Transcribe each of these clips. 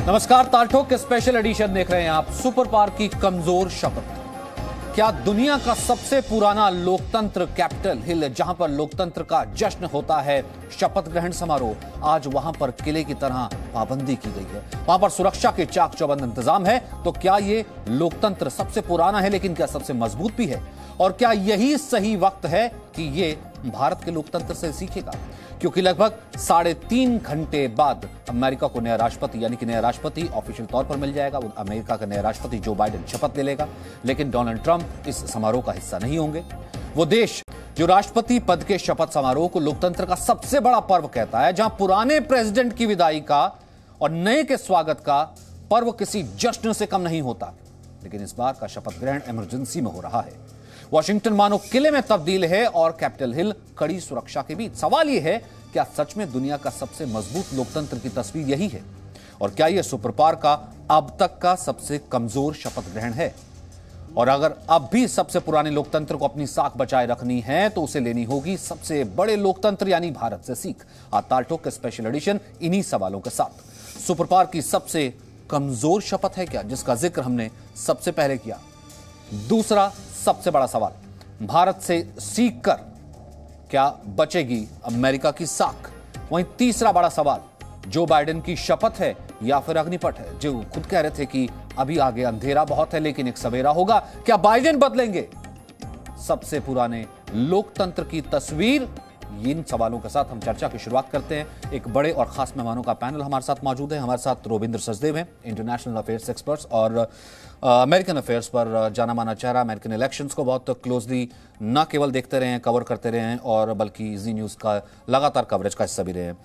नमस्कार, तालठोक के special edition देख रहे हैं आप। सुपर पावर की कमजोर शपथ। क्या दुनिया का सबसे पुराना लोकतंत्र कैपिटल हिल, जहां पर लोकतंत्र का जश्न होता है, शपथ ग्रहण समारोह, आज वहां पर किले की तरह पाबंदी की गई है। वहां पर सुरक्षा के चाक चौबंद इंतजाम है। तो क्या ये लोकतंत्र सबसे पुराना है, लेकिन क्या सबसे मजबूत भी है? और क्या यही सही वक्त है कि ये भारत के लोकतंत्र से सीखेगा? क्योंकि लगभग 3.5 घंटे बाद अमेरिका को नया राष्ट्रपति, यानी कि नया राष्ट्रपति ऑफिशियल तौर पर मिल जाएगा। वो अमेरिका का नया राष्ट्रपति जो बाइडेन शपथ ले लेगा, लेकिन डोनाल्ड ट्रंप इस समारोह का हिस्सा नहीं होंगे। वो देश जो राष्ट्रपति पद के शपथ समारोह को लोकतंत्र का सबसे बड़ा पर्व कहता है, जहां पुराने प्रेसिडेंट की विदाई का और नए के स्वागत का पर्व किसी जश्न से कम नहीं होता, लेकिन इस बार का शपथ ग्रहण इमरजेंसी में हो रहा है। वॉशिंगटन मानो किले में तब्दील है और कैपिटल हिल कड़ी सुरक्षा के बीच। सवाल यह है, क्या सच में दुनिया का सबसे मजबूत लोकतंत्र की तस्वीर यही है? और क्या यह सुपर पावर का अब तक का सबसे कमजोर शपथ ग्रहण है? और अगर अब भी सबसे पुराने लोकतंत्र को अपनी साख बचाए रखनी है, तो उसे लेनी होगी सबसे बड़े लोकतंत्र यानी भारत से सीख। आज तालठोक का स्पेशल एडिशन इन्हीं सवालों के साथ। सुपर पावर की सबसे कमजोर शपथ है क्या, जिसका जिक्र हमने सबसे पहले किया? दूसरा सबसे बड़ा सवाल, भारत से सीखकर क्या बचेगी अमेरिका की साख? वहीं तीसरा बड़ा सवाल, जो बाइडेन की शपथ है या फिर अग्निपथ है? जो खुद कह रहे थे कि अभी आगे अंधेरा बहुत है, लेकिन एक सवेरा होगा। क्या बाइडेन बदलेंगे सबसे पुराने लोकतंत्र की तस्वीर? इन सवालों के साथ हम चर्चा की शुरुआत करते हैं। एक बड़े और खास मेहमानों का पैनल हमारे साथ मौजूद है। हमारे साथ रोविंद्र सचदेव हैं, इंटरनेशनल अफेयर्स एक्सपर्ट्स और अमेरिकन अफेयर्स पर जाना माना चेहरा। अमेरिकन इलेक्शंस को बहुत क्लोजली न केवल देखते रहे हैं, कवर करते रहे हैं, और बल्कि जी न्यूज़ का लगातार कवरेज का हिस्सा भी रहे हैं।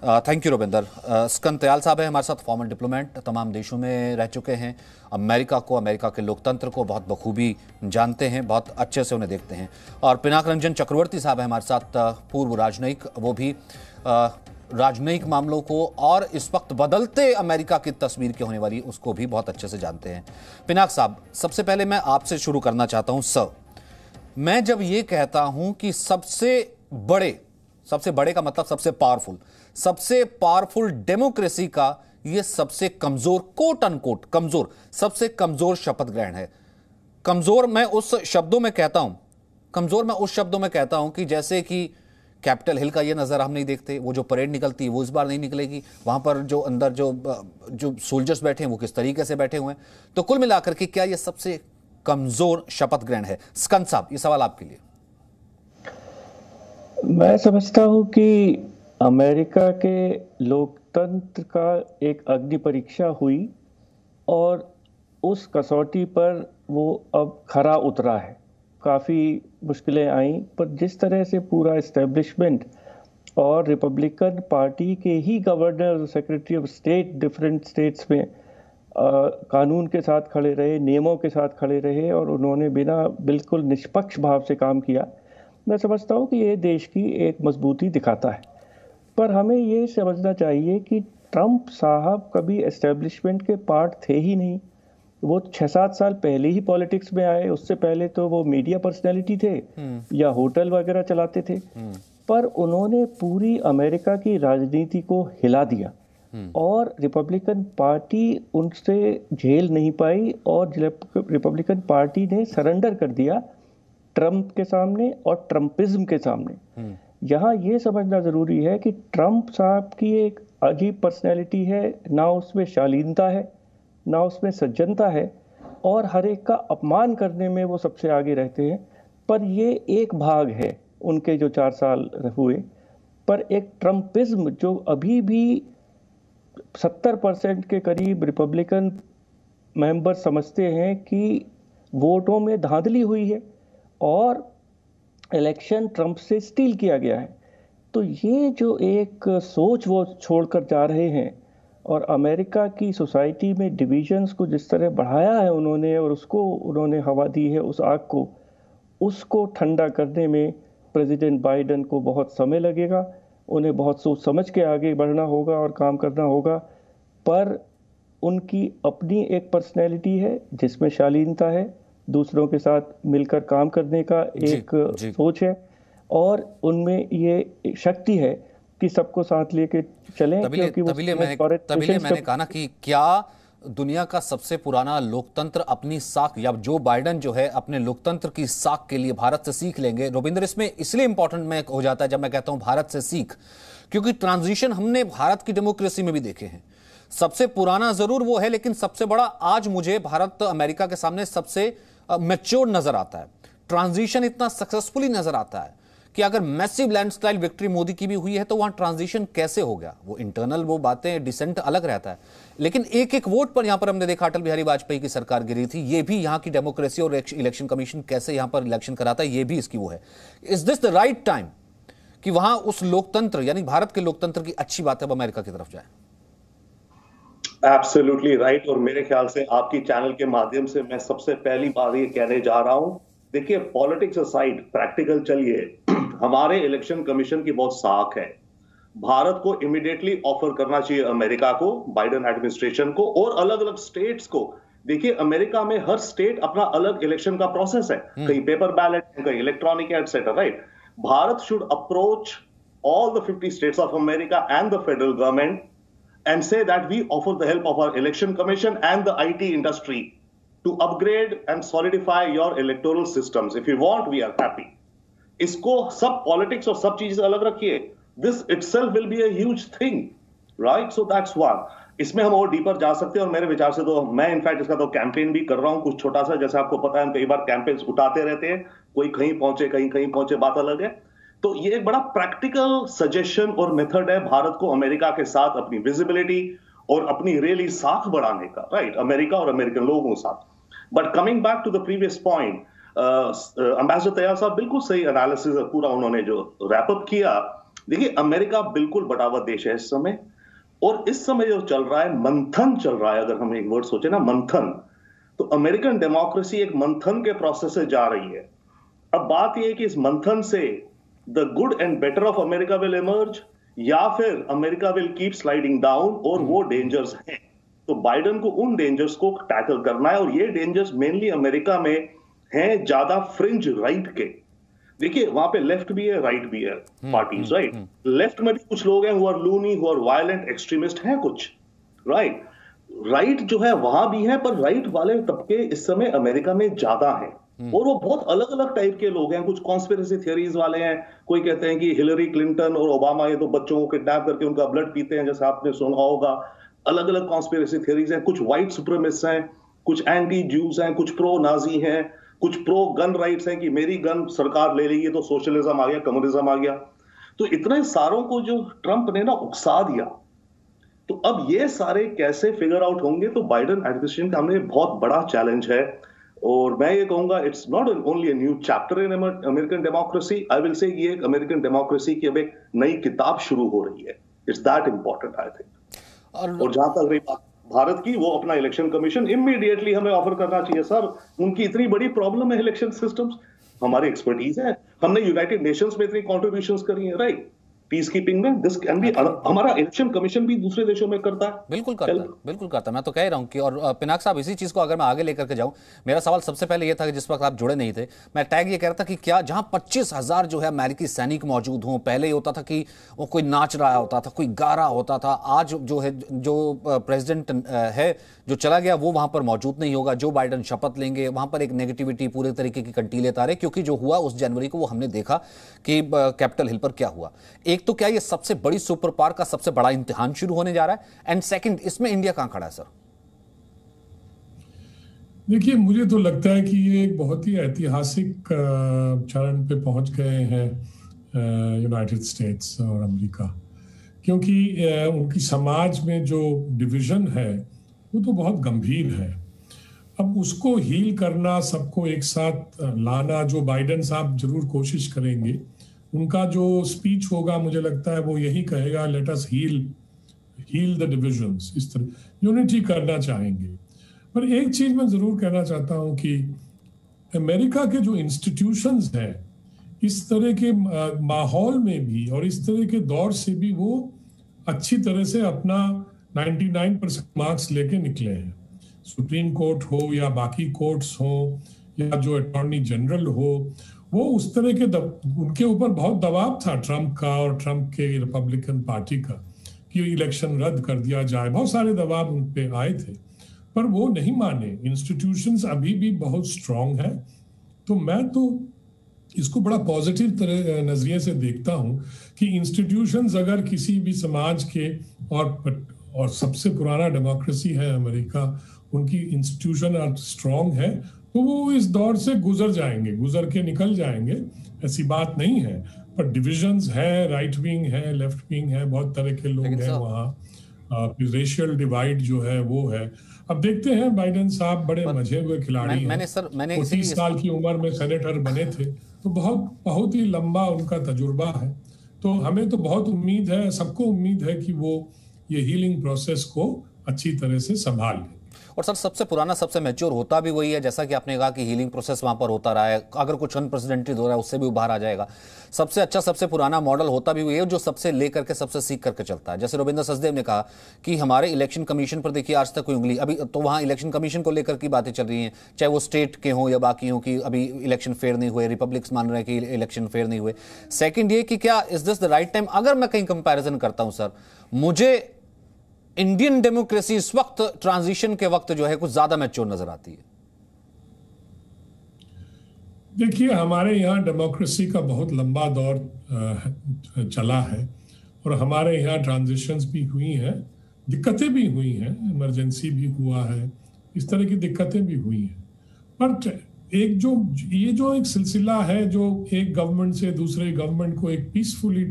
Thank you Rovinder. स्कंद दयाल साहब है हमारे साथ, फॉर्मर डिप्लोमेट, तमाम देशों में रह चुके हैं, अमेरिका को, अमेरिका के लोकतंत्र को बहुत बखूबी जानते हैं, बहुत अच्छे से उन्हें देखते हैं। और पिनाक रंजन चक्रवर्ती साहब है हमारे साथ, पूर्व राजनयिक, वो भी राजनयिक मामलों को और इस वक्त बदलते अमेरिका की तस्वीर के होने वाली उसको भी बहुत अच्छे से जानते हैं। पिनाक साहब, सबसे पहले मैं आपसे शुरू करना चाहता हूं। सर, मैं जब ये कहता हूं कि सबसे बड़े का मतलब सबसे पावरफुल डेमोक्रेसी का ये सबसे कमजोर, कोट अनकोट कमजोर, सबसे कमजोर शपथ ग्रहण है। कमजोर मैं उस शब्दों में कहता हूं कि जैसे कि कैपिटल हिल का ये नज़ारा हम नहीं देखते, वो जो परेड निकलती है वो इस बार नहीं निकलेगी, वहां पर जो अंदर जो सोल्जर्स बैठे हैं वो किस तरीके से बैठे हुए हैं। तो कुल मिलाकर के क्या ये सबसे कमजोर शपथ ग्रहण है? स्कंद साहब, ये सवाल आपके लिए। मैं समझता हूं कि अमेरिका के लोकतंत्र का एक अग्नि परीक्षा हुई और उस कसौटी पर वो अब खरा उतरा है। काफ़ी मुश्किलें आईं, पर जिस तरह से पूरा इस्टेब्लिशमेंट और रिपब्लिकन पार्टी के ही governor, secretary of state different states में कानून के साथ खड़े रहे, नियमों के साथ खड़े रहे और उन्होंने बिना बिल्कुल निष्पक्ष भाव से काम किया। मैं समझता हूँ कि ये देश की एक मजबूती दिखाता है। पर हमें ये समझना चाहिए कि ट्रंप साहब कभी एस्टेब्लिशमेंट के पार्ट थे ही नहीं। वो 6-7 साल पहले ही पॉलिटिक्स में आए, उससे पहले तो वो मीडिया पर्सनैलिटी थे या होटल वगैरह चलाते थे। पर उन्होंने पूरी अमेरिका की राजनीति को हिला दिया और रिपब्लिकन पार्टी उनसे झेल नहीं पाई और रिपब्लिकन पार्टी ने सरेंडर कर दिया ट्रंप के सामने और ट्रंपिज्म के सामने। यहाँ ये समझना जरूरी है कि ट्रंप साहब की एक अजीब पर्सनैलिटी है, ना उसमें शालीनता है, ना उसमें सज्जनता है, और हर एक का अपमान करने में वो सबसे आगे रहते हैं। पर ये एक भाग है उनके जो 4 साल हुए। पर एक ट्रंपिज्म जो अभी भी 70% के करीब रिपब्लिकन मेंबर समझते हैं कि वोटों में धांधली हुई है और इलेक्शन ट्रंप से स्टील किया गया है। तो ये जो एक सोच वो छोड़कर जा रहे हैं और अमेरिका की सोसाइटी में डिविजन्स को जिस तरह बढ़ाया है उन्होंने और उसको उन्होंने हवा दी है, उस आग को, उसको ठंडा करने में प्रेसिडेंट बाइडेन को बहुत समय लगेगा। उन्हें बहुत सोच समझ के आगे बढ़ना होगा और काम करना होगा। पर उनकी अपनी एक पर्सनैलिटी है जिसमें शालीनता है, दूसरों के साथ मिलकर काम करने का एक सोच है, और उनमें ये शक्ति है कि सबको साथ लेके चलें, क्योंकि तभी मैंने कहा ना कि क्या दुनिया का सबसे पुराना लोकतंत्र अपनी साख, या जो बाइडेन जो है अपने लोकतंत्र की साख के लिए भारत से सीख लेंगे। रविंद्र, इसमें इसलिए इंपॉर्टेंट में हो जाता है जब मैं कहता हूं भारत से सीख, क्योंकि ट्रांजिशन हमने भारत की डेमोक्रेसी में भी देखे हैं। सबसे पुराना जरूर वो है, लेकिन सबसे बड़ा आज मुझे भारत अमेरिका के सामने सबसे मैच्योर नजर आता है। ट्रांजिशन इतना सक्सेसफुली नजर आता है कि अगर मैसिव लैंडस्लाइड विक्ट्री मोदी की भी हुई है तो वहां ट्रांजिशन कैसे हो गया, वो इंटरनल वो बातें डिसेंट अलग रहता है, लेकिन एक एक वोट पर यहां पर हमने देखा अटल बिहारी वाजपेयी की सरकार गिरी थी। ये भी यहां की डेमोक्रेसी और इलेक्शन कमीशन कैसे यहां पर इलेक्शन कराता है, ये भी इसकी वो है। Is this the right time कि वहां उस लोकतंत्र यानी भारत के लोकतंत्र की अच्छी बात है अब अमेरिका की तरफ जाए? Absolutely right. और मेरे ख्याल से आपकी चैनल के माध्यम से मैं सबसे पहली बार ये कहने जा रहा हूं, देखिए पॉलिटिक्स असाइड प्रैक्टिकल चलिए, हमारे इलेक्शन कमीशन की बहुत साख है। भारत को इमीडिएटली ऑफर करना चाहिए अमेरिका को, बाइडेन एडमिनिस्ट्रेशन को और अलग अलग स्टेट्स को। देखिए अमेरिका में हर स्टेट अपना अलग इलेक्शन का प्रोसेस है, कहीं पेपर बैलेट, कहीं electronic etcetera, right. Bharat should approach all the 50 states of America and the federal government and say that we offer the help of our election commission and the IT industry to upgrade and solidify your electoral systems. If you want, we are happy. इसको सब politics और सब चीजें अलग रखिए। This itself will be a huge thing, right? So that's one. इसमें हम और डीपर जा सकते हैं और मेरे विचार से तो मैं इनफैक्ट इसका तो कैंपेन भी कर रहा हूं कुछ छोटा सा, जैसे आपको पता है हम कई बार कैंपेन्स उठाते रहते हैं, कोई कहीं पहुंचे कहीं पहुंचे, बात अलग है। तो ये एक बड़ा प्रैक्टिकल सजेशन और मेथड है भारत को अमेरिका के साथ अपनी विजिबिलिटी और अपनी रियली साथ बढ़ाने का, राइट, अमेरिका और अमेरिकन लोगों के साथ। But coming back to the previous point, ambassador तैयार साहब बिल्कुल सही एनालिसिस पूरा उन्होंने जो रैप अप किया। देखिए अमेरिका बिल्कुल बड़ा हुआ देश है इस समय, और इस समय जो चल रहा है मंथन चल रहा है, अगर हम एक वर्ड सोचे ना मंथन, तो अमेरिकन डेमोक्रेसी एक मंथन के प्रोसेस से जा रही है। अब बात यह है कि इस मंथन से the good and better of America will emerge या फिर America will keep sliding down, और वो डेंजर्स हैं। तो बाइडेन को उन डेंजर्स को टैकल करना है, और ये डेंजर्स मेनली अमेरिका में हैं ज्यादा फ्रिंज राइट के। देखिए वहां पे लेफ्ट भी है राइट भी है पार्टीज, राइट। लेफ्ट में भी कुछ लोग हैं who are loony, who are violent extremist हैं कुछ, राइट। राइट जो है वहां भी है, पर राइट वाले तबके इस समय अमेरिका में ज्यादा हैं, और वो बहुत अलग अलग टाइप के लोग हैं। कुछ कॉन्स्पिरेसी थियरीज वाले हैं, कोई कहते हैं कि हिलरी क्लिंटन और ओबामा ये तो बच्चों को किडनैप करके उनका ब्लड पीते हैं, जैसे आपने सुना होगा। अलग अलग कॉन्स्पिरेसी थियरीज हैं। कुछ व्हाइट सुप्रीमिस्ट हैं, कुछ एंटी ज्यूज हैं, कुछ प्रो नाजी हैं, कुछ प्रो गन राइट्स हैं कि मेरी गन सरकार ले लेगी तो सोशलिज्म आ गया, कम्युनिज्म आ गया। तो इतने सारों को जो ट्रंप ने ना उकसा दिया, तो अब ये सारे कैसे फिगर आउट होंगे, तो बाइडेन एडमिनिस्ट्रेशन का हमने बहुत बड़ा चैलेंज है। और मैं ये कहूंगा it's not only a new chapter in American democracy, I will say ये अमेरिकन डेमोक्रेसी की अब एक नई किताब शुरू हो रही है। It's that important I think. और जहां तक रही बात भारत की, वो अपना इलेक्शन कमीशन इमीडिएटली हमें ऑफर करना चाहिए सर। उनकी इतनी बड़ी प्रॉब्लम है इलेक्शन सिस्टम्स, हमारी एक्सपर्टीज है, हमने यूनाइटेड नेशंस में इतनी कॉन्ट्रीब्यूशंस करी है, राइट, पीस कीपिंग में। दिस कैन बी, हमारा इलेक्शन कमीशन भी दूसरे देशों में करता है, बिल्कुल करता है, बिल्कुल करता है। मैं तो कह रहा हूं कि, और पिनाक साहब इसी चीज को अगर मैं आगे लेकर के जाऊं, मेरा सवाल सबसे पहले ये था कि जिस वक्त आप जुड़े नहीं थे, मैं टैग ये कह रहा था कि क्या जहां 25,000 जो है अमेरिकी सैनिक मौजूद हों, पहले ये होता था कि वो कोई नाच रहा होता था, कोई गा रहा होता था, आज जो है जो प्रेसिडेंट है जो चला गया वो वहां पर मौजूद नहीं होगा, जो बाइडेन शपथ लेंगे, वहां पर एक नेगेटिविटी पूरे तरीके की कंटीले तारे, क्योंकि जो हुआ उस जनवरी को वो हमने देखा कि कैपिटल हिल पर क्या हुआ। एक तो क्या ये सबसे बड़ी सुपर पावर का सबसे बड़ा इम्तिहान शुरू होने जा रहा है, एंड सेकंड इसमें इंडिया कहां खड़ा है सर? देखिए मुझे तो लगता है कि ये एक बहुत ही ऐतिहासिक चरण पे पहुंच गए हैं यूनाइटेड स्टेट्स और अमेरिका, क्योंकि उनकी समाज में जो डिवीजन है वो तो बहुत गंभीर है। अब उसको हील करना, सबको एक साथ लाना, जो बाइडेन साहब जरूर कोशिश करेंगे। उनका जो स्पीच होगा मुझे लगता है वो यही कहेगा, let us heal the divisions, इस तरह यूनिटी करना चाहेंगे। पर एक चीज मैं जरूर कहना चाहता हूं कि अमेरिका के जो इंस्टीट्यूशंस हैं, इस तरह के माहौल में भी और इस तरह के दौर से भी वो अच्छी तरह से अपना 99% मार्क्स लेके निकले हैं। सुप्रीम कोर्ट हो या बाकी कोर्ट्स हो या जो अटॉर्नी जनरल हो, वो उस तरह के उनके ऊपर बहुत दबाव था ट्रम्प का और ट्रम्प के रिपब्लिकन पार्टी का कि इलेक्शन रद्द कर दिया जाए। बहुत सारे दबाव उन पे आए थे, पर वो नहीं माने। इंस्टीट्यूशंस अभी भी बहुत स्ट्रांग है। तो मैं तो इसको बड़ा पॉजिटिव तरह नजरिए से देखता हूं कि इंस्टीट्यूशंस अगर किसी भी समाज के और सबसे पुराना डेमोक्रेसी है अमेरिका, उनकी इंस्टीट्यूशन स्ट्रांग है, तो वो इस दौर से गुजर के निकल जाएंगे, ऐसी बात नहीं है। पर डिविजन्स है, राइट विंग है, लेफ्ट विंग है, बहुत तरह के लोग हैं वहाँ। रेशियल डिवाइड जो है वो है। अब देखते हैं, बाइडेन साहब बड़े मजे हुए खिलाड़ी हैं। मैंने 30 साल की उम्र में सेनेटर बने थे, तो बहुत ही लंबा उनका तजुर्बा है। तो हमें तो बहुत उम्मीद है, सबको उम्मीद है कि वो ये हीलिंग प्रोसेस को अच्छी तरह से संभाल लें। और सर, सबसे पुराना सबसे मैच्योर होता भी वही है, जैसा कि आपने कहा कि हीलिंग प्रोसेस वहां पर होता रहा है। अगर कुछ अनप्रेसिडेंटेड हो रहा है उससे भी उबार आ जाएगा। सबसे अच्छा सबसे पुराना मॉडल होता भी वही है, जो सबसे लेकर के सबसे सीख करके चलता है। जैसे रविंद्र सचदेव ने कहा कि हमारे इलेक्शन कमीशन पर देखिए आज तक कोई उंगली, अभी तो वहां इलेक्शन कमीशन को लेकर की बातें चल रही हैं, चाहे वो स्टेट के हों या बाकी हों, कि अभी इलेक्शन फेयर नहीं हुए, रिपब्लिक्स मान रहे हैं कि इलेक्शन फेयर नहीं हुए। सेकेंड ये कि क्या is this the right time? अगर मैं कहीं कंपेरिजन करता हूं सर, मुझे इंडियन डेमोक्रेसी इस वक्त ट्रांजिशन के वक्त जो है कुछ ज्यादा मैच्योर नजर आती है। देखिए, हमारे यहाँ डेमोक्रेसी का बहुत लंबा दौर चला है और हमारे यहाँ ट्रांजिशंस भी हुई हैं, दिक्कतें भी हुई हैं, इमरजेंसी भी हुआ है, इस तरह की दिक्कतें भी हुई हैं। पर ये जो एक सिलसिला है, जो एक गवर्नमेंट से दूसरे गवर्नमेंट को एक पीसफुली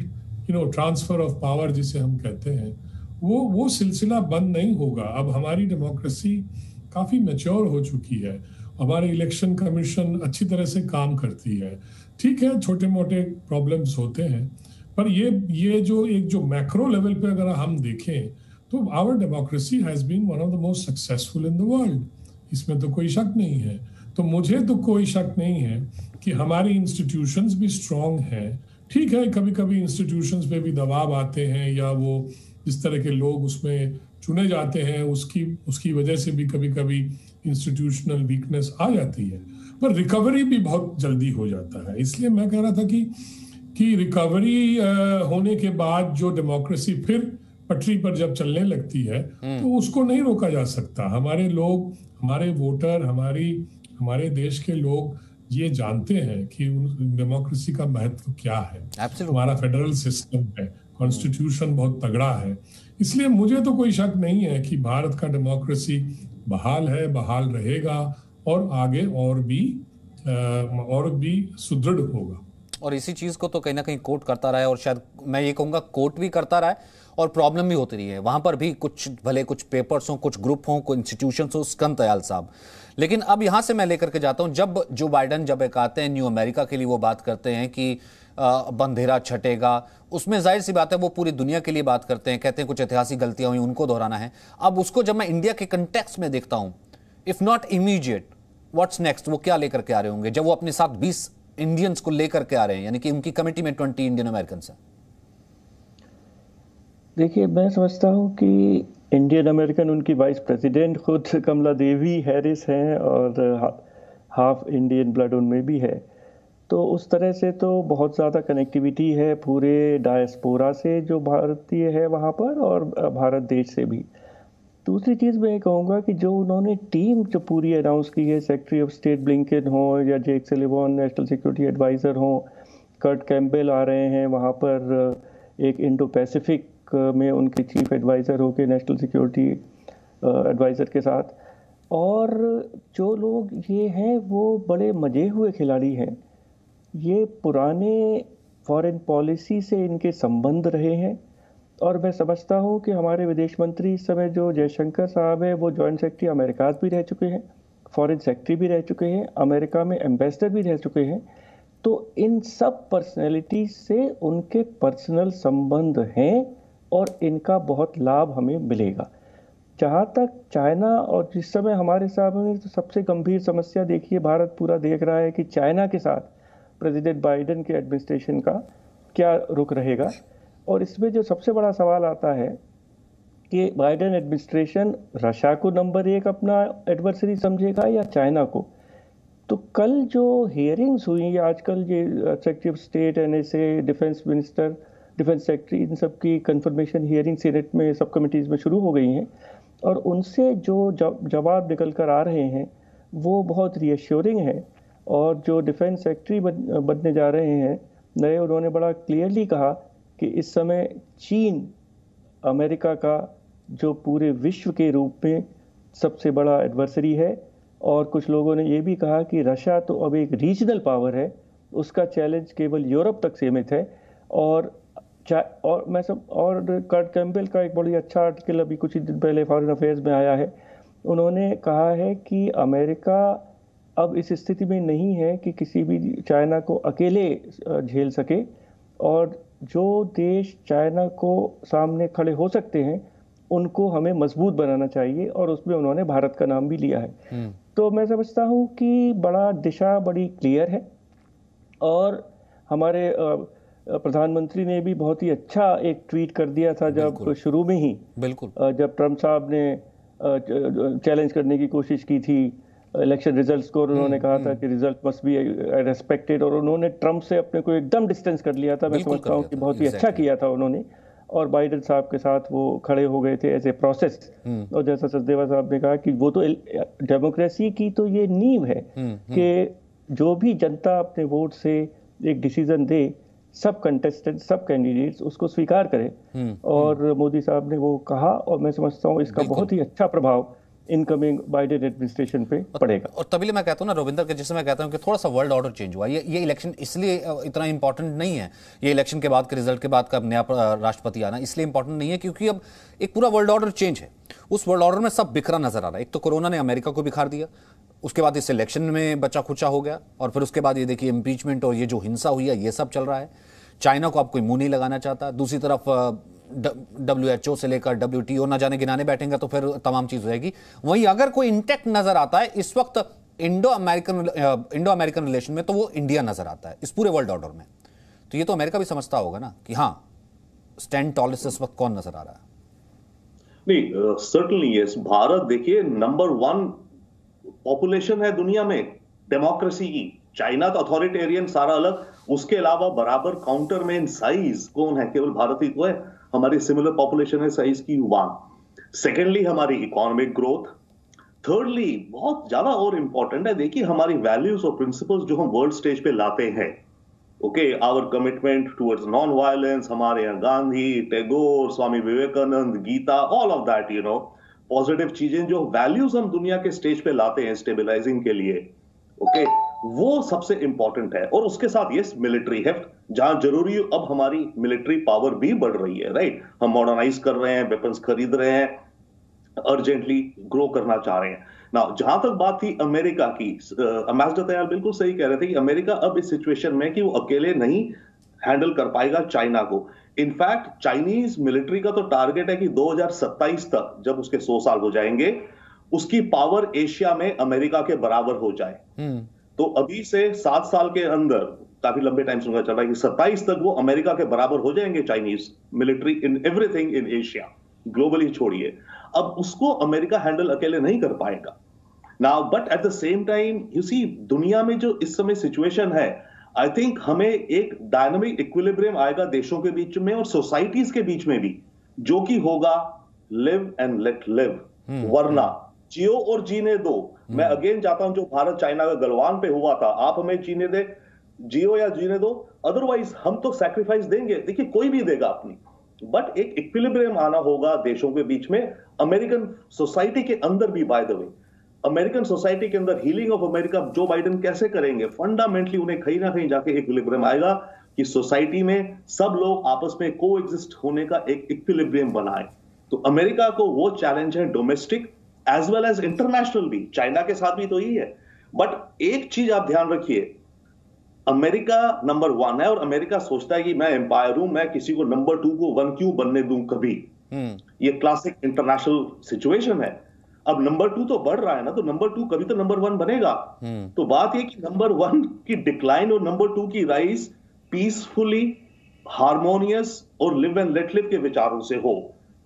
ट्रांसफर ऑफ पावर जिसे हम कहते हैं, वो सिलसिला बंद नहीं होगा। अब हमारी डेमोक्रेसी काफ़ी मैच्योर हो चुकी है, हमारे इलेक्शन कमीशन अच्छी तरह से काम करती है। ठीक है, छोटे मोटे प्रॉब्लम्स होते हैं, पर ये जो मैक्रो लेवल पे अगर हम देखें तो our democracy has been one of the most successful in the world, इसमें तो कोई शक नहीं है। तो मुझे तो कोई शक नहीं है कि हमारी इंस्टीट्यूशंस भी स्ट्रांग हैं। ठीक है, कभी कभी इंस्टीट्यूशंस पे भी दबाव आते हैं, या वो जिस तरह के लोग उसमें चुने जाते हैं उसकी वजह से भी कभी कभी इंस्टीट्यूशनल वीकनेस आ जाती है, पर रिकवरी भी बहुत जल्दी हो जाता है। इसलिए मैं कह रहा था कि रिकवरी होने के बाद जो डेमोक्रेसी फिर पटरी पर जब चलने लगती है तो उसको नहीं रोका जा सकता। हमारे लोग, हमारे वोटर, हमारे देश के लोग ये जानते हैं कि डेमोक्रेसी का महत्व क्या है। हमारा फेडरल सिस्टम है, कॉन्स्टिट्यूशन बहुत तगड़ा है। इसलिए मुझे तो कोई शक नहीं है कि भारत का डेमोक्रेसी बहाल है, बहाल रहेगा और आगे और भी सुदृढ़ होगा। और इसी चीज को तो कहीं ना कहीं कोट करता रहा है, और शायद मैं ये कहूंगा कोट भी करता रहा है, और प्रॉब्लम भी होती रही है वहां पर भी। भले कुछ पेपर्स हों, कुछ ग्रुप हों, कुछ इंस्टीट्यूशंस हो, स्कंद दयाल साहब। लेकिन अब यहां से मैं लेकर के जाता हूं, जब जो बाइडेन जब एक आते हैं न्यू अमेरिका के लिए, वो बात करते हैं कि बंधेरा छटेगा, उसमें जाहिर सी बात है वो पूरी दुनिया के लिए बात करते हैं, कहते हैं कुछ ऐतिहासिक गलतियां हुई उनको दोहराना है। अब उसको जब मैं इंडिया के कंटेक्स्ट में देखता हूं, if not immediate, what's next? वो क्या लेकर के आ रहे होंगे जब वो अपने साथ 20 इंडियंस को लेकर के आ रहे हैं, यानी कि उनकी कमेटी में 20 इंडियन अमेरिकन है। देखिए, मैं समझता हूं कि इंडियन अमेरिकन, उनकी वाइस प्रेसिडेंट खुद कमला देवी हैरिस हैं और हाफ इंडियन ब्लड उनमें भी है। तो उस तरह से तो बहुत ज़्यादा कनेक्टिविटी है पूरे डायस्पोरा से जो भारतीय है वहाँ पर, और भारत देश से भी। दूसरी चीज़ मैं ये कहूँगा कि जो उन्होंने टीम जो पूरी अनाउंस की है, सेक्रेटरी ऑफ स्टेट ब्लिंकन हो या जेक सलिवान नेशनल सिक्योरिटी एडवाइज़र हो, कर्ट कैम्पबेल आ रहे हैं वहाँ पर, एक इंडो पैसिफिक में उनके चीफ एडवाइज़र हो के नेशनल सिक्योरिटी एडवाइज़र के साथ, और जो लोग ये हैं वो बड़े मजे हुए खिलाड़ी हैं। ये पुराने फॉरेन पॉलिसी से इनके संबंध रहे हैं, और मैं समझता हूँ कि हमारे विदेश मंत्री इस समय जो जयशंकर साहब है, वो जॉइंट सेक्रेटरी अमेरिकाज भी रह चुके हैं, फॉरेन सेक्रेटरी भी रह चुके हैं, अमेरिका में एम्बेसडर भी रह चुके हैं। तो इन सब पर्सनैलिटी से उनके पर्सनल संबंध हैं और इनका बहुत लाभ हमें मिलेगा। जहाँ तक चाइना, और जिस समय हमारे सामने तो सबसे गंभीर समस्या देखिए भारत पूरा देख रहा है कि चाइना के साथ प्रेसिडेंट बाइडेन के एडमिनिस्ट्रेशन का क्या रुख रहेगा। और इसमें जो सबसे बड़ा सवाल आता है कि बाइडेन एडमिनिस्ट्रेशन रशिया को नंबर 1 अपना एडवर्सरी समझेगा या चाइना को। तो कल जो हियरिंग्स हुई, आजकल ये secretary of state, NSA, defence minister, defence secretary, इन सब की कंफर्मेशन हियरिंग सीनेट में सब कमिटीज़ में शुरू हो गई हैं, और उनसे जो जवाब निकल कर आ रहे हैं वो बहुत रीअश्योरिंग है। और जो डिफेंस सेक्रेटरी बनने जा रहे हैं नए, उन्होंने बड़ा क्लियरली कहा कि इस समय चीन अमेरिका का जो पूरे विश्व के रूप में सबसे बड़ा एडवर्सरी है, और कुछ लोगों ने ये भी कहा कि रशिया तो अब एक रीजनल पावर है, उसका चैलेंज केवल यूरोप तक सीमित है। और कर्ट कैम्पबेल का एक बड़ी अच्छा आर्टिकल अभी कुछ ही दिन पहले फॉरेन अफेयर्स में आया है। उन्होंने कहा है कि अमेरिका अब इस स्थिति में नहीं है कि किसी भी चाइना को अकेले झेल सके, और जो देश चाइना को सामने खड़े हो सकते हैं उनको हमें मजबूत बनाना चाहिए, और उसमें उन्होंने भारत का नाम भी लिया है। तो मैं समझता हूँ कि दिशा बड़ी क्लियर है। और हमारे प्रधानमंत्री ने भी बहुत ही अच्छा एक ट्वीट कर दिया था जब शुरू में ही, जब ट्रम्प साहब ने चैलेंज करने की कोशिश की थी इलेक्शन रिजल्ट्स को, और उन्होंने कहा था कि रिजल्ट मस्ट बी रेस्पेक्टेड, और उन्होंने ट्रम्प से अपने को एकदम डिस्टेंस कर लिया था। मैं समझता हूँ कि बहुत ही अच्छा किया था उन्होंने, और बाइडेन साहब के साथ वो खड़े हो गए थे एज ए प्रोसेस। और जैसा सचदेवा साहब ने कहा कि वो तो डेमोक्रेसी की तो ये नींव है कि जो भी जनता अपने वोट से एक डिसीजन दे, सब कंटेस्टेंट, सब कैंडिडेट्स उसको स्वीकार करें। और मोदी साहब ने वो कहा, और मैं समझता हूँ इसका बहुत ही अच्छा प्रभाव इनकमिंग बाइडेन एडमिनिस्ट्रेशन पे पड़ेगा। और तभी मैं कहता हूँ ना रविंदर के, जिससे मैं कहता हूँ कि थोड़ा सा वर्ल्ड ऑर्डर चेंज हुआ। ये इलेक्शन इसलिए इतना इंपॉर्टेंट नहीं है, ये इलेक्शन के बाद के रिजल्ट के बाद का नया राष्ट्रपति आना इसलिए इंपॉर्टेंट नहीं है क्योंकि अब एक पूरा वर्ल्ड ऑर्डर चेंज है। उस वर्ल्ड ऑर्डर में सब बिखरा नजर आ रहा है। एक तो कोरोना ने अमेरिका को बिखार दिया, उसके बाद इस इलेक्शन में बचा खुचा हो गया, और फिर उसके बाद ये देखिए इम्पीचमेंट और ये जो हिंसा हुई है, ये सब चल रहा है। चाइना को अब कोई मुंह नहीं लगाना चाहता। दूसरी तरफ WHO से लेकर WTO न जाने गिनाने बैठेंगे तो फिर तमाम चीज रहेगी। वहीं अगर कोई इंटैक्ट नजर आता है इस वक्त इंडो अमेरिकन रिलेशन में, तो वो इंडिया नजर आता है इस पूरे वर्ल्ड ऑर्डर में। तो ये तो अमेरिका भी समझता होगा ना कि हाँ, स्टैंड टॉलेस्ट इस वक्त कौन नजर आ रहा है। नहीं, सर्टनली यस। भारत देखिए नंबर 1 पॉपुलेशन है दुनिया में डेमोक्रेसी की। चाइना तो अथॉरिटेरियन, सारा अलग। उसके अलावा बराबर काउंटर में इन साइज कौन है? केवल भारत ही तो है। हमारी सिमिलर पॉपुलेशन है साइज की 1। सेकेंडली हमारी इकोनॉमिक ग्रोथ। थर्डली बहुत ज्यादा और इंपॉर्टेंट है, देखिए हमारी वैल्यूज और प्रिंसिपल्स जो हम वर्ल्ड स्टेज पे लाते हैं। Okay, our commitment towards non violence, हमारे यहाँ Gandhi, Tagore, Swami Vivekananda, Gita, all of that, you know, positive चीजें जो वैल्यूज हम दुनिया के स्टेज पे लाते हैं स्टेबलाइजिंग के लिए, ओके, वो सबसे इंपॉर्टेंट है। और उसके साथ ये मिलिट्री हेफ्ट, जहां जरूरी हो अब हमारी मिलिट्री पावर भी बढ़ रही है, राइट। हम मॉडर्नाइज कर रहे हैं, वेपन्स खरीद रहे हैं, अर्जेंटली ग्रो करना चाह रहे हैं ना। जहां तक बात थी अमेरिका की, अम्बेसडर तैयार बिल्कुल सही कह रहे थे कि अमेरिका अब इस सिचुएशन में कि वो अकेले नहीं हैंडल कर पाएगा चाइना को। इनफैक्ट चाइनीज मिलिट्री का तो टारगेट है कि 2027 तक, जब उसके 100 साल हो जाएंगे, उसकी पावर एशिया में अमेरिका के बराबर हो जाए। तो अभी से 7 साल के अंदर, काफी लंबे टाइम से चल रहा है कि 27 तक वो अमेरिका के बराबर हो जाएंगे Chinese military in everything in Asia, globally छोड़िए। अब उसको अमेरिका हैंडल अकेले नहीं कर पाएगा now, but at the same time you see दुनिया में जो इस समय सिचुएशन है, आई थिंक हमें एक डायनामिक इक्विलिब्रियम आएगा देशों के बीच में और सोसाइटीज के बीच में भी, जो कि होगा लिव एंड लेट लिव, वरना जियो और जीने दो। मैं अगेन जाता हूं जो भारत चाइना का गलवान पे हुआ था, आप हमें जीने दे, जियो या जीने दो, अदरवाइज हम तो सैक्रिफाइस देंगे। देखिए कोई भी देगा अपनी, बट एक इक्विलिब्रियम आना होगा देशों के बीच में, अमेरिकन सोसाइटी के अंदर भी। By the way, American society के अंदर healing of America Joe Biden कैसे करेंगे, फंडामेंटली उन्हें कहीं ना कहीं जाके इक्विलिब्रियम आएगा कि सोसाइटी में सब लोग आपस में को एग्जिस्ट होने का एक इक्विलिब्रियम बनाए। तो अमेरिका को वो चैलेंज है, domestic as well as international भी। चाइना के साथ भी तो यही है। बट एक चीज आप ध्यान रखिए, अमेरिका नंबर 1 है और अमेरिका सोचता है कि मैं एम्पायर हूं, मैं किसी को नंबर 2 को 1 क्यों बनने दूं कभी। ये क्लासिक इंटरनेशनल सिचुएशन है। अब नंबर 2 तो बढ़ रहा है ना, तो नंबर 2 कभी तो नंबर 1 बनेगा। तो बात यह कि नंबर 1 की डिक्लाइन और नंबर 2 की राइज पीसफुली, हार्मोनियस और लिव एंड लेट लिव के विचारों से हो।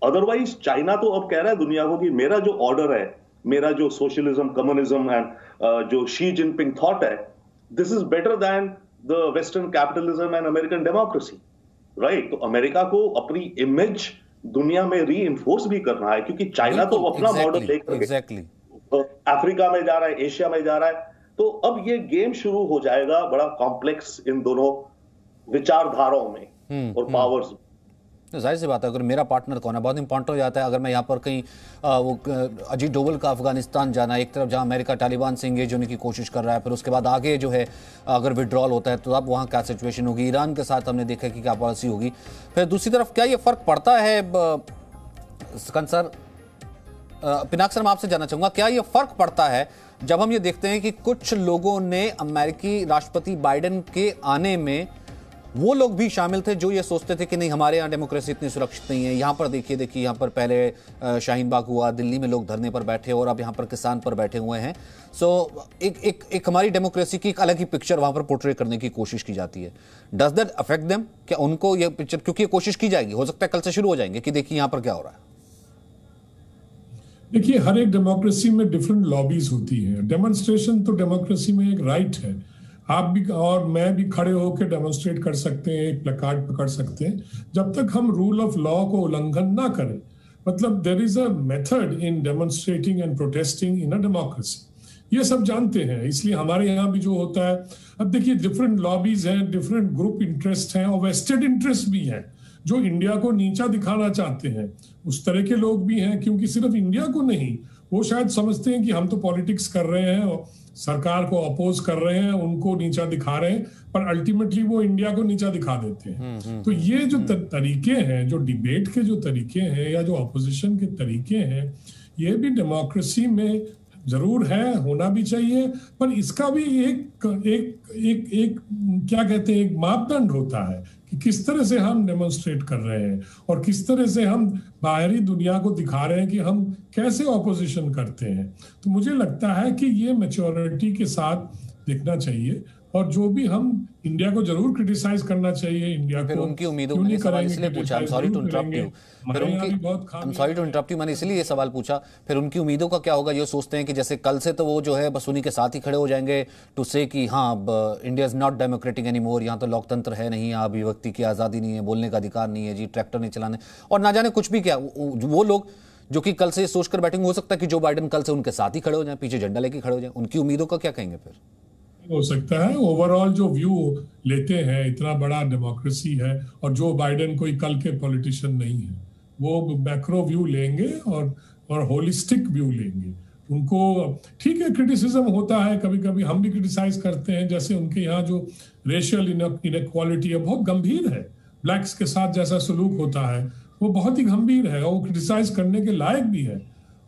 अदरवाइज चाइना तो अब कह रहा है दुनिया को कि मेरा जो ऑर्डर है, मेरा जो सोशलिज्म, कम्युनिज्म एंड जो शी जिनपिंग थॉट है, this is better than the western capitalism and American democracy, right? तो अमेरिका को अपनी इमेज दुनिया में री इन्फोर्स भी करना है, क्योंकि चाइना तो अपना मॉडल लेकर अफ्रीका में जा रहा है, एशिया में जा रहा है। तो अब ये गेम शुरू हो जाएगा बड़ा कॉम्प्लेक्स इन दोनों विचारधाराओं में और पावर्स। तो जाहिर सी बात है, अगर मेरा पार्टनर कौन है बहुत इंपॉर्टेंट हो जाता है। अगर मैं यहाँ पर कहीं वो अजीत डोवल का अफगानिस्तान जाना, एक तरफ जहाँ अमेरिका तालिबान से इंगेज होने की कोशिश कर रहा है, फिर उसके बाद आगे जो है अगर विड्रॉल होता है तो अब वहाँ क्या सिचुएशन होगी, ईरान के साथ हमने देखा कि क्या पॉलिसी होगी। फिर दूसरी तरफ क्या ये फ़र्क पड़ता है सर, पिनाक सर मैं आपसे जानना चाहूँगा, क्या ये फ़र्क पड़ता है जब हम ये देखते हैं कि कुछ लोगों ने अमेरिकी राष्ट्रपति बाइडेन के आने में, वो लोग भी शामिल थे जो ये सोचते थे कि नहीं हमारे यहाँ डेमोक्रेसी इतनी सुरक्षित नहीं है। यहाँ पर देखिए यहाँ पर पहले शाहीन बाग हुआ, दिल्ली में लोग धरने पर बैठे और अब यहाँ पर किसान पर बैठे हुए हैं। सो एक हमारी डेमोक्रेसी की एक अलग ही पिक्चर वहाँ पर पोर्ट्रे करने की कोशिश की जाती है। Does that affect them? क्या उनको ये पिक्चर, क्योंकि ये कोशिश की जाएगी, हो सकता है कल से शुरू हो जाएंगे कि देखिए यहाँ पर क्या हो रहा है। देखिए, हर एक डेमोक्रेसी में डिफरेंट लॉबीज होती है। डेमोन्स्ट्रेशन तो डेमोक्रेसी में एक राइट है। आप भी और मैं भी खड़े होकर डेमोन्स्ट्रेट कर सकते हैं, एक प्लकार्ड पकड़ सकते हैं, जब तक हम रूल ऑफ लॉ को उल्लंघन ना करें। मतलब there is a method in demonstrating and protesting in a democracy. ये सब जानते हैं, इसलिए हमारे यहाँ भी जो होता है, अब देखिए डिफरेंट लॉबीज हैं, डिफरेंट ग्रुप इंटरेस्ट हैं और वेस्टेड इंटरेस्ट भी हैं जो इंडिया को नीचा दिखाना चाहते हैं। उस तरह के लोग भी हैं, क्योंकि सिर्फ इंडिया को नहीं, वो शायद समझते हैं कि हम तो पॉलिटिक्स कर रहे हैं और सरकार को अपोज कर रहे हैं, उनको नीचा दिखा रहे हैं, पर अल्टीमेटली वो इंडिया को नीचा दिखा देते हैं। तो ये जो तरीके हैं, जो डिबेट के जो तरीके हैं या जो अपोजिशन के तरीके हैं, ये भी डेमोक्रेसी में जरूर है, होना भी चाहिए, पर इसका भी एक एक एक एक क्या कहते हैं, एक मापदंड होता है कि किस तरह से हम डेमोन्स्ट्रेट कर रहे हैं और किस तरह से हम बाहरी दुनिया को दिखा रहे हैं कि हम कैसे ऑपोजिशन करते हैं। तो मुझे लगता है कि ये मैच्योरिटी के साथ देखना चाहिए, और जो भी हम इंडिया को जरूर क्रिटिसाइज करना चाहिए, इंडिया फिर को उनकी उम्मीदों मैंने सवाल इसलिए पूछा, सॉरी टू इंटरप्ट यू, मैंने इसलिए ये सवाल पूछा, फिर उनकी उम्मीदों का क्या होगा। ये सोचते हैं कि जैसे कल से तो वो जो है बस उन्हीं के साथ ही खड़े हो जाएंगे टू से कि हाँ India is not democratic any more, यहाँ तो लोकतंत्र है नहीं, यहाँ अभिव्यक्ति की आज़ादी नहीं है, बोलने का अधिकार नहीं है जी, ट्रैक्टर नहीं चलाने, और ना जाने कुछ भी क्या। वो लोग जो कि कल से सोचकर बैठेंगे, हो सकता है कि जो बाइडेन कल से उनके साथ ही खड़े हो जाए, पीछे झंडा लेके खड़े हो जाए। उनकी उम्मीदों का क्या कहेंगे फिर? हो सकता है ओवरऑल जो व्यू लेते हैं, इतना बड़ा डेमोक्रेसी है और जो बाइडेन कोई कल के पॉलिटिशियन नहीं है, वो मैक्रो व्यू लेंगे और होलिस्टिक व्यू लेंगे। उनको ठीक है, क्रिटिसिज्म होता है, कभी कभी हम भी क्रिटिसाइज करते हैं, जैसे उनके यहाँ जो रेशियल इनइक्वालिटी है बहुत गंभीर है, ब्लैक्स के साथ जैसा सलूक होता है वो बहुत ही गंभीर है और वो क्रिटिसाइज करने के लायक भी है।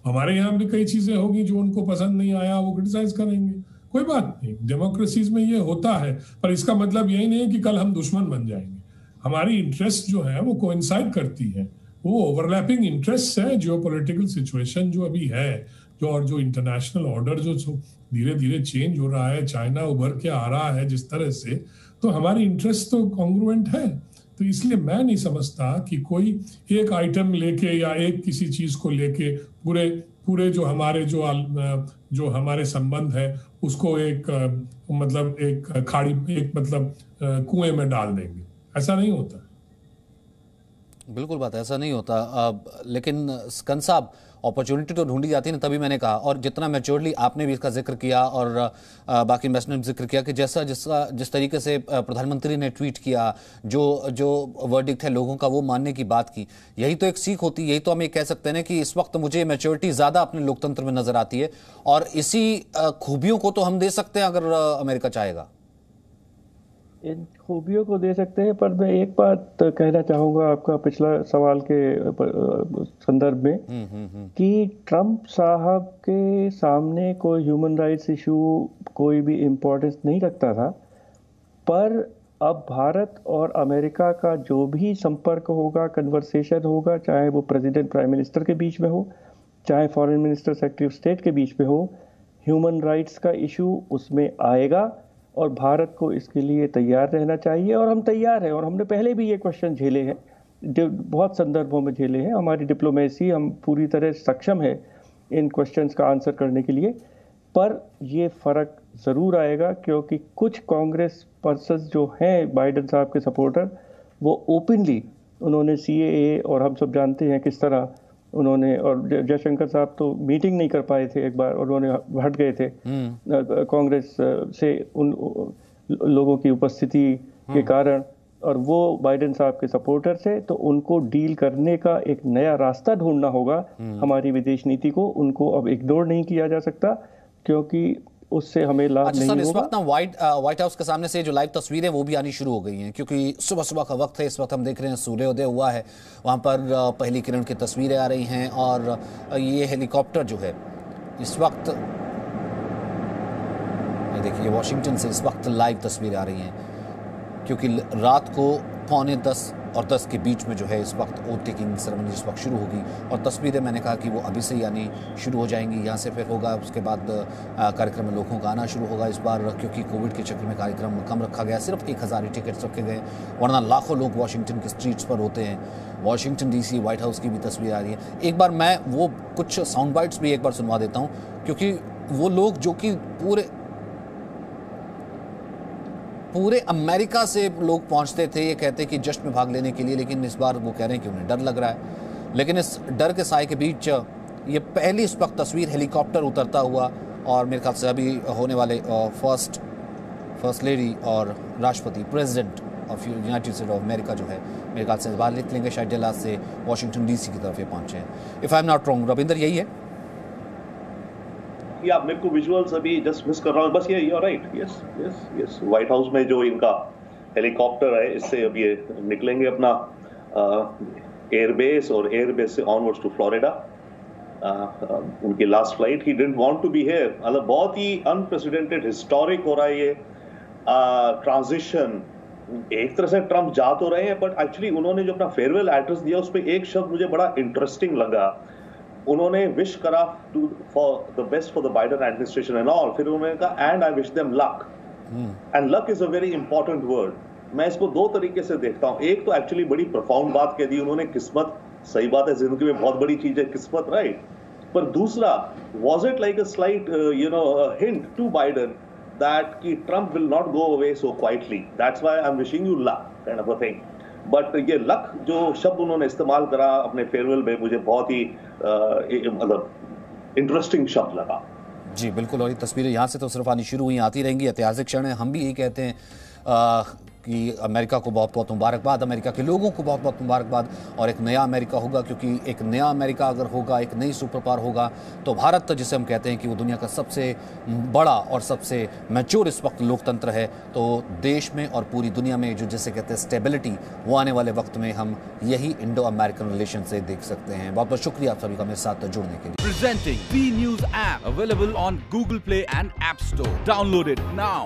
हमारे यहाँ भी कई चीजें होगी जो उनको पसंद नहीं आया, वो क्रिटिसाइज करेंगे, कोई बात नहीं, डेमोक्रेसीज में ये होता है। पर इसका मतलब यही नहीं है कि कल हम दुश्मन बन जाएंगे। हमारी इंटरेस्ट जो है वो कोइंसाइड करती है, वो ओवरलैपिंग इंटरेस्ट है। जियोपॉलिटिकल सिचुएशन जो अभी है, जो इंटरनेशनल ऑर्डर जो धीरे धीरे चेंज हो रहा है, चाइना उभर के आ रहा है जिस तरह से, तो हमारी इंटरेस्ट तो कॉन्ग्रुएंट है। तो इसलिए मैं नहीं समझता कि कोई एक आइटम लेके या एक किसी चीज को लेके पूरे जो हमारे संबंध है उसको एक कुएं में डाल देंगे। ऐसा नहीं होता। बिल्कुल बात है, ऐसा नहीं होता। लेकिन स्कंद साहब, अपॉर्चुनिटी तो ढूंढी जाती है ना, तभी मैंने कहा, और जितना मैच्योरली आपने भी इसका जिक्र किया और बाकी इन्वेस्टर ने जिक्र किया कि जिस तरीके से प्रधानमंत्री ने ट्वीट किया, जो वर्डिक्ट है लोगों का वो मानने की बात की, यही तो एक सीख होती है। यही तो हम ये कह सकते हैं ना कि इस वक्त मुझे मैच्योरिटी ज़्यादा अपने लोकतंत्र में नजर आती है, और इसी खूबियों को तो हम दे सकते हैं अगर अमेरिका चाहेगा। इन खूबियों को दे सकते हैं, पर मैं एक बात कहना चाहूँगा आपका पिछला सवाल के संदर्भ में कि ट्रंप साहब के सामने कोई ह्यूमन राइट्स इशू कोई भी इम्पोर्टेंस नहीं रखता था, पर अब भारत और अमेरिका का जो भी संपर्क होगा, कन्वर्सेशन होगा, चाहे वो प्रेसिडेंट प्राइम मिनिस्टर के बीच में हो, चाहे foreign minister secretary of state के बीच में हो, ह्यूमन राइट्स का इशू उसमें आएगा और भारत को इसके लिए तैयार रहना चाहिए। और हम तैयार हैं, और हमने पहले भी ये क्वेश्चन झेले हैं, बहुत संदर्भों में झेले हैं। हमारी डिप्लोमेसी, हम पूरी तरह सक्षम है इन क्वेश्चंस का आंसर करने के लिए। पर ये फ़र्क ज़रूर आएगा क्योंकि कुछ कांग्रेस पर्सन्स जो हैं बाइडेन साहब के सपोर्टर, वो ओपनली उन्होंने CAA, और हम सब जानते हैं किस तरह उन्होंने, और जयशंकर साहब तो मीटिंग नहीं कर पाए थे एक बार, उन्होंने हट गए थे कांग्रेस से उन लोगों की उपस्थिति के कारण, और वो बाइडेन साहब के सपोर्टर से, तो उनको डील करने का एक नया रास्ता ढूंढना होगा हमारी विदेश नीति को। उनको अब इग्नोर नहीं किया जा सकता क्योंकि उससे हमें लाभ नहीं होगा। इस वक्त ना व्हाइट हाउस के सामने से जो लाइव तस्वीरें वो भी आनी शुरू हो गई हैं, क्योंकि सुबह सुबह का वक्त है। इस वक्त हम देख रहे हैं सूर्योदय हुआ है, वहाँ पर पहली किरण की तस्वीरें आ रही हैं, और ये हेलीकॉप्टर जो है इस वक्त, ये देखिए वाशिंगटन से इस वक्त लाइव तस्वीरें आ रही हैं, क्योंकि रात को 9:45 और 10 के बीच में जो है इस वक्त ओथ टेकिंग सेरेमनी इस वक्त शुरू होगी, और तस्वीरें मैंने कहा कि वो अभी से ही आनी शुरू हो जाएंगी। यहाँ से फिर होगा, उसके बाद कार्यक्रम में लोगों का आना शुरू होगा। इस बार क्योंकि कोविड के चक्कर में कार्यक्रम कम रखा गया, सिर्फ 1000 ही टिकट्स रखे गए, वरना लाखों लोग वाशिंगटन के स्ट्रीट्स पर होते हैं। वाशिंगटन DC व्हाइट हाउस की भी तस्वीर आ रही है। एक बार मैं वो कुछ साउंड बाइट्स भी एक बार सुनवा देता हूँ, क्योंकि वो लोग जो कि पूरे अमेरिका से लोग पहुंचते थे, ये कहते कि जश्न में भाग लेने के लिए, लेकिन इस बार वो कह रहे हैं कि उन्हें डर लग रहा है। लेकिन इस डर के साए के बीच ये पहली इस वक्त तस्वीर हेलीकॉप्टर उतरता हुआ, और मेरे ख्याल से अभी होने वाले फर्स्ट लेडी और राष्ट्रपति president of United states of America जो है, मेरे ख्याल से बाहर निकलेंगे शायद जल्द से वाशिंगटन DC की तरफ ये पहुंचे हैं। If I am not wrong, Ravinder यही है? या मेरे को विजुअल्स अभी जस्ट मिस कर रहा हूँ, बस ये you are right, yes White House में जो इनका हेलीकॉप्टर है, इससे अब ये निकलेंगे अपना एयरबेस, और एयरबेस से ऑनवर्ड्स टू फ्लोरिडा। उनकी last flight, he didn't want to be here. मतलब बहुत ही अनप्रेसिडेंटेड, हिस्टोरिक हो रहा है ये ट्रांजिशन। एक तरह से ट्रम्प जा तो रहे हैं, बट एक्चुअली उन्होंने जो अपना फेयरवेल एड्रेस दिया उस पर एक शब्द मुझे बड़ा इंटरेस्टिंग लगा। उन्होंने विश करा for the best for the Biden administration and all, फिर उन्होंने कहा and I wish them luck, and luck is a very important word. मैं इसको दो तरीके से देखता हूं। एक तो एक्चुअली बड़ी प्रोफाउंड बात कह दी उन्होंने, किस्मत, सही बात है, जिंदगी में बहुत बड़ी चीज है किस्मत, राइट। पर दूसरा, was it like a slight hint to Biden that कि Trump will not go away so quietly, that's why I am wishing you luck kind of a thing. बट ये लक जो शब्द उन्होंने इस्तेमाल करा अपने फेयरवेल में, मुझे बहुत ही मतलब इंटरेस्टिंग शब्द लगा। जी बिल्कुल, और ये तस्वीरें यहाँ से तो सिर्फ आनी शुरू हुई, आती रहेंगी। ऐतिहासिक क्षण है, हम भी यही कहते हैं कि अमेरिका को बहुत बहुत मुबारकबाद, अमेरिका के लोगों को बहुत बहुत मुबारकबाद, और एक नया अमेरिका होगा, क्योंकि एक नया अमेरिका अगर होगा, एक नई सुपर पावर होगा, तो भारत जिसे हम कहते हैं कि वो दुनिया का सबसे बड़ा और सबसे मैच्योर इस वक्त लोकतंत्र है, तो देश में और पूरी दुनिया में जो जिसे कहते हैं स्टेबिलिटी, वो आने वाले वक्त में हम यही इंडो अमेरिकन रिलेशन से देख सकते हैं। बहुत बहुत शुक्रिया आप सभी का मेरे साथ जुड़ने के लिए। Presenting B News app available on Google Play and App Store. Download it now.